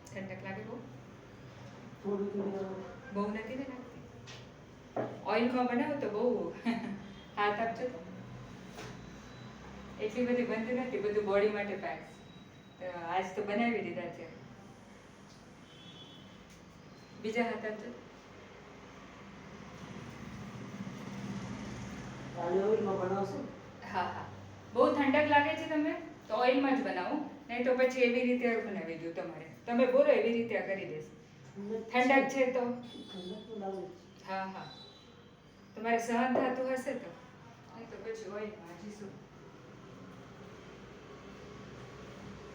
ઠંડક લાગે બહુ? થોડી બહુ નથી ને લાગતી? ઓઇલમાં બનાવો તો બહુ હાથ આપજો તો. એટલી બધી બનતી નથી, બધું બોડી માટે પેક્સ. આજ તો બનાવી દીધા છે. બીજા હાથ આપજો. ઓઇલમાં બનાવશો? હા હા, બહુ ઠંડક લાગે છે તમે તો ઓઇલમાં જ બનાવો, નહીં તો પછી એવી રીતે બનાવી દો તમારે. તમે બોલો એવી રીતે કરી દેશે. ઠંડક છે તો ઠંડક તો લાગે છે. હા હા, તમારે સહન થતું હશે તો, નહીં તો પછી ઓઇલમાં હજી શું.